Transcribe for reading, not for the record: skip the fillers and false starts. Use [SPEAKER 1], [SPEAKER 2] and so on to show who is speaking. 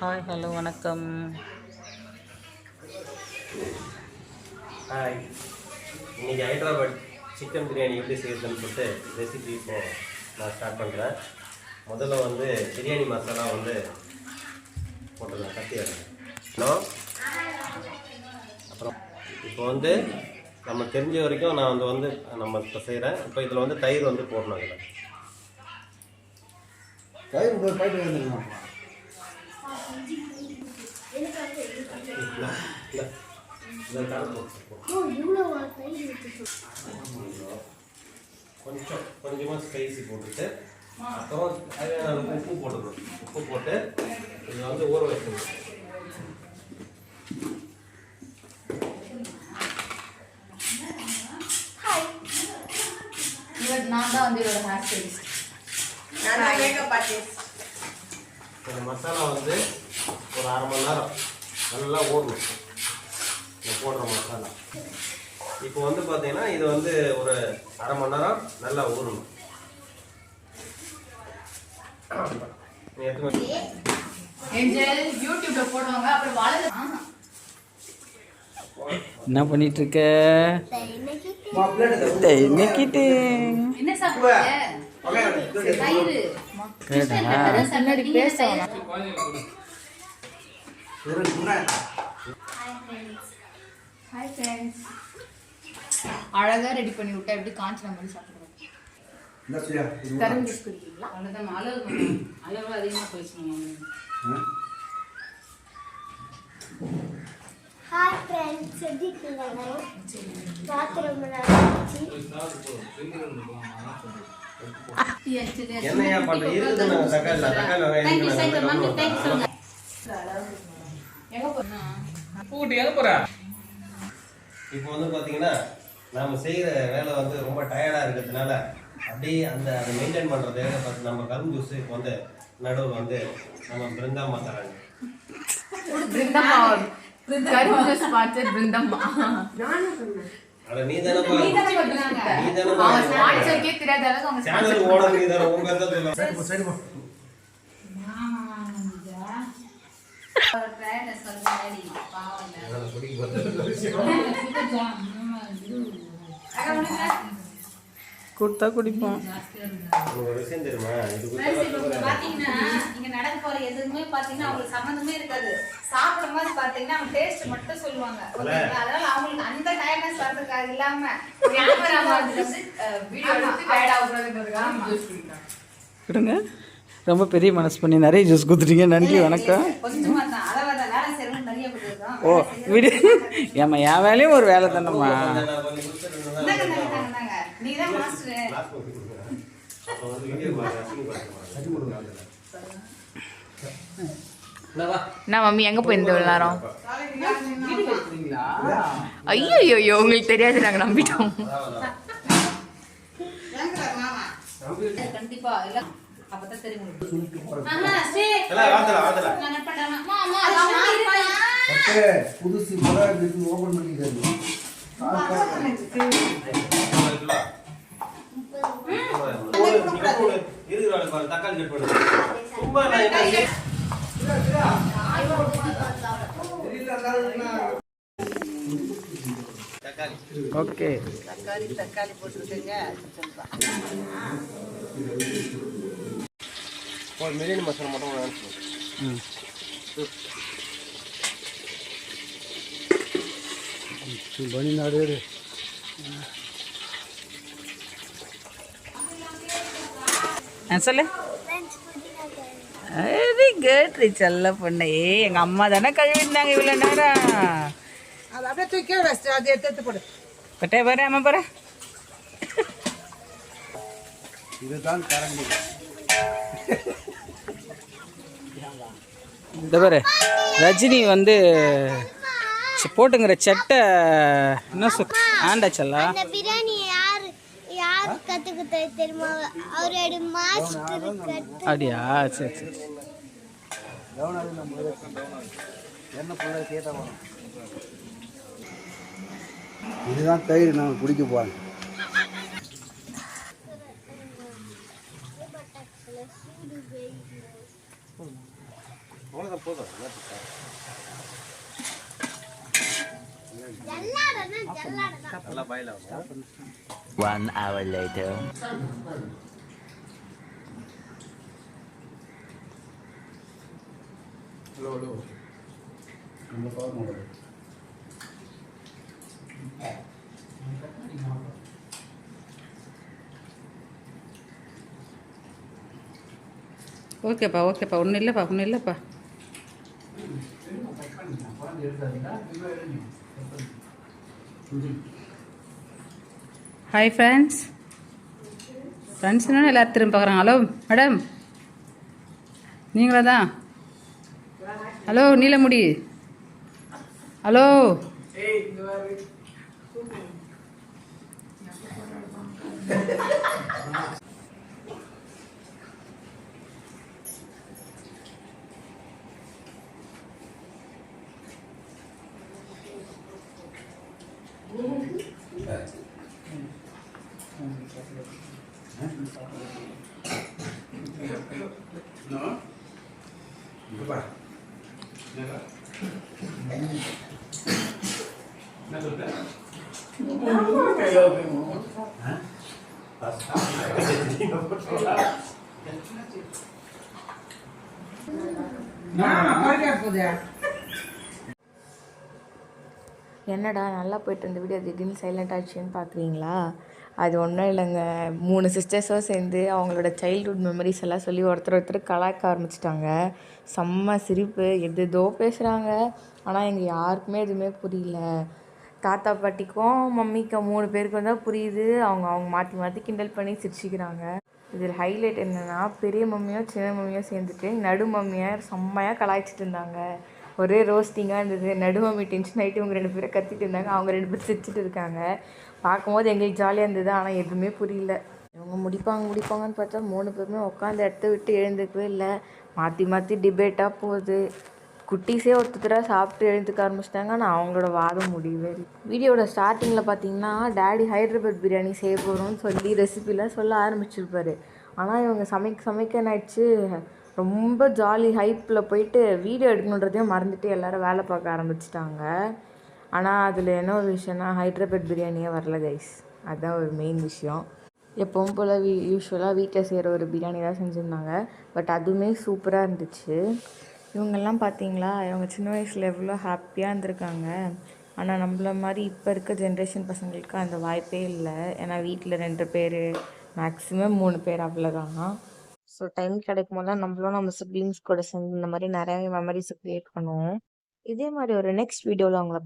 [SPEAKER 1] Hi hello வணக்கம்.
[SPEAKER 2] Hi, இன்றைக்கி Hyderabad chicken biryani எப்படி செய்யறதுன்னு சொல்லிட்டு ரெசிபி இப்போ நான் ஸ்டார்ட் பண்ணுறேன். முதல்ல வந்து பிரியாணி மசாலா வந்து போட்டுடலாம், கட்டி வரணும். அப்புறம் இப்போ வந்து நம்ம தெரிஞ்ச வரைக்கும் நான் வந்து நம்ம இப்போ செய்கிறேன். இப்போ இதில் வந்து தயிர் வந்து போடணும். இதில்
[SPEAKER 3] தயிர் போயிட்டு வந்துருக்கோம்.
[SPEAKER 2] கொஞ்சமாக ஸ்பைசி போட்டுட்டு அப்புறம் தேவையான உப்பு போட்டுக்கணும். உப்பு போட்டு இதை வந்து ஊற வைக்கணும்.
[SPEAKER 4] நான் தான் வந்து இவரோட ஹேர் ஸ்டைலிஸ்ட்.
[SPEAKER 2] இந்த மசாலா வந்து ஒரு அரை மணி நேரம் நல்லா ஊறணும். இந்த போடுற மசாலா இப்போ வந்து பார்த்தீங்கன்னா இது வந்து ஒரு அரை மணி நேரம் நல்லா ஊறணும்.
[SPEAKER 4] யூடியூப்ல போடுவாங்க. அப்புறம்
[SPEAKER 1] என்ன பண்ணிட்டு இருக்க? இன்னைக்கிட்டு
[SPEAKER 4] என்ன சாப்பிடுறீங்க? அழகா ரெடி பண்ணி விட்டா எப்படி காஞ்சின மாதிரி சாப்பிடுவோம். கரும்பு ஜூஸ் குடிக்கிறீங்களா?
[SPEAKER 5] அளவு அதிகமாக போயிடுச்சு.
[SPEAKER 6] ஹாய் ஃப்ரெண்ட்ஸ், எப்படி இருக்கீங்க? பார்த்து ரொம்ப நாள் ஆச்சு.
[SPEAKER 2] என்னையா பண்ற இருக்குது? நான் தக்காளி இப்போ வந்து பார்த்தீங்கன்னா நம்ம செய்கிற வேலை வந்து ரொம்ப டயர்டாக இருக்கிறதுனால அப்படியே அதை மெயின்டைன் பண்ணுறது பார்த்து நம்ம கரும்பு ஜூஸ் இப்போ வந்து நடுவில் வந்து நம்ம பிருந்தாமா தராங்க. நீ தானே சேனல் ஓட நீ தானே உங்க பேர்
[SPEAKER 1] கொடுத்தா குடிப்போம்.
[SPEAKER 2] விஷயம் தெரியுமா?
[SPEAKER 4] பாத்தீங்கன்னா நீங்க நடக்க போற எதுவுமே பாத்தீங்கன்னா அவங்களுக்கு சம்மந்தமே இருக்காது. சாப்பிடும் போது பாத்தீங்கன்னா அவங்க டேஸ்ட் மட்டும் சொல்லுவாங்க. அதனால அவங்களுக்கு அந்த டயர்ட்னஸ் வரதுக்காக இல்லாம வீடியோ எடுத்து பேட் ஆகுறதுக்காக
[SPEAKER 1] கொடுங்க. ரொம்ப பெரிய மனசு பண்ணி நிறைய ஜூஸ் கொடுத்துட்டீங்க. நன்றி, வணக்கம்.
[SPEAKER 4] கொஞ்சமா தான் அளவாத வேலை செய்யறவங்க நிறைய கொடுத்துருக்கோம்.
[SPEAKER 1] ஓ விடு, ஏமா என் வேலையும் ஒரு வேலை தானம்மா.
[SPEAKER 4] நீதான் மாஸ்டர்.
[SPEAKER 5] என்ன மம்மி எங்க போயிருந்த விளாட்றோம்? ஐயோ ஐயோ, உங்களுக்கு தெரியாது, நாங்க நம்பிட்டோம்.
[SPEAKER 4] கண்டிப்பா எல்லாம் அப்பதான் தெரியும்.
[SPEAKER 3] புதுசு ஓபன் பண்ணிக்கிறது.
[SPEAKER 2] தக்காளி கட் பண்ணு.
[SPEAKER 1] ஓகே,
[SPEAKER 4] தக்காளி போட்டுருக்கீங்க.
[SPEAKER 2] பிரியாணி மசாலா மட்டும்
[SPEAKER 3] பனி நாடு
[SPEAKER 1] சொல்லு. வெரி குட் செல்ல பொண்ணு. எங்க அம்மா தானே கழுவிருந்தாங்க இவ்வளோ நேரம்.
[SPEAKER 7] அது அப்படியே தூக்கி வச்சு அதை எடுத்து போடு.
[SPEAKER 1] பட்டே பாரு, அம்மா பாரு.
[SPEAKER 3] இதுதான் கரண்டி.
[SPEAKER 1] இந்த பாரு, ரஜினி வந்து போட்டுங்கிற சட்டை என்ன ஆண்டா செல்லா.
[SPEAKER 6] பிரியாணி யார் கத்துக்கிட்ட தெரியுமா? அவரோட மாஸ்டர்.
[SPEAKER 1] அப்படியா? சரி சரி.
[SPEAKER 3] இதுதான் தயிர் நாங்கள் குடிக்க போகிறோம்.
[SPEAKER 2] தான் போதும் என்னத்துக்கு சார்? நல்லா பாயில் ஆகும்.
[SPEAKER 8] 1 hour later.
[SPEAKER 3] நம்ம பவர் மாடல்
[SPEAKER 1] ஓகேப்பா ஓகேப்பா ஒன்றும் இல்லைப்பா ஒன்றும் இல்லைப்பா. Hi friends. ஃப்ரெண்ட்ஸ்னா எல்லாரும் திரும்ப பார்க்குறாங்க. ஹலோ மேடம், நீங்களா தான்? ஹலோ நீலமுடி, ஹலோ.
[SPEAKER 5] என்னடா நல்லா போயிட்டு இருந்த வீடியோ திடீர்னு சைலண்ட் ஆச்சுன்னு பார்க்குறீங்களா? அது ஒன்றும் இல்லைங்க. 3 சிஸ்டர்ஸும் சேர்ந்து அவங்களோட சைல்ட்ஹுட் மெமரிஸ் எல்லாம் சொல்லி ஒருத்தர் கலாய்க்க ஆரம்பிச்சிட்டாங்க. செம்ம சிரிப்பு, எதோ பேசுகிறாங்க. ஆனால் எங்கள் யாருக்குமே எதுவுமே புரியல. தாத்தா பாட்டிக்கும் மம்மிக்கும் 3 பேருக்கும் தான் புரியுது. அவங்க மாற்றி மாற்றி கிண்டல் பண்ணி சிரிச்சிக்கிறாங்க. இதில் ஹைலைட் என்னென்னா, பெரிய மம்மியும் சின்ன மம்மியும் சேர்ந்துட்டு நடு மம்மியை செம்மையாக கலாய்ச்சிட்டு இருந்தாங்க. ஒரே ரோஸ்டிங்காக இருந்தது. நடு மம்மி டென்ஷன் ஆகிட்டு இவங்க 2 பேரும் கத்திட்டு இருந்தாங்க. அவங்க 2 பேரும் சிரிச்சிட்டு இருக்காங்க. பார்க்கும்போது எங்களுக்கு ஜாலியாக இருந்தது. ஆனால் எதுவுமே புரியல. இவங்க முடிப்பாங்கன்னு பார்த்தா 3 பேருமே உட்காந்து இடத்த விட்டு எழுந்துக்கவே இல்லை. மாற்றி மாற்றி டிபேட்டாக போகுது. குட்டீஸே ஒருத்தராக சாப்பிட்டு எழுந்துக்க ஆரம்பிச்சிட்டாங்க. ஆனால் அவங்களோட வாதம் முடியவே இல்லை. வீடியோட ஸ்டார்டிங்கில் பார்த்தீங்கன்னா டேடி ஹைதராபாத் பிரியாணி செய்ய போகிறோம்னு சொல்லி ரெசிபிலாம் சொல்ல ஆரம்பிச்சிருப்பாரு. ஆனால் இவங்க சமைக்க என்னாச்சு, ரொம்ப ஜாலி ஹைப்பில் போயிட்டு வீடியோ எடுக்கணுன்றதையும் மறந்துட்டு எல்லோரும் வேலை பார்க்க ஆரம்பிச்சிட்டாங்க. ஆனால் அதில் என்ன ஒரு விஷயம்னா, ஹைதராபாத் பிரியாணியே வரல கைஸ். அதுதான் ஒரு மெயின் விஷயம். எப்பவும் போல் யூஸ்வலாக வீட்டில் செய்கிற ஒரு பிரியாணி தான் செஞ்சுருந்தாங்க. பட் அதுவுமே சூப்பராக இருந்துச்சு. இவங்கெல்லாம் பார்த்தீங்களா, இவங்க சின்ன வயசில் எவ்வளோ ஹாப்பியாக இருந்திருக்காங்க. ஆனால் நம்மள மாதிரி இப்போ இருக்க ஜென்ரேஷன் பசங்களுக்கு அந்த வாய்ப்பே இல்லை. ஏன்னா வீட்டில் 2 பேர், மேக்ஸிமம் 3 பேர், அவ்வளோதான். ஸோ டைம் கிடைக்கும் போது நம்மளும் நம்ம சிப்ளிங்ஸ் கூட சேர்ந்து இந்த மாதிரி நிறைய மெமரிஸை க்ரியேட் பண்ணுவோம். இதே மாதிரி ஒரு நெக்ஸ்ட் வீடியோவில் அவங்கள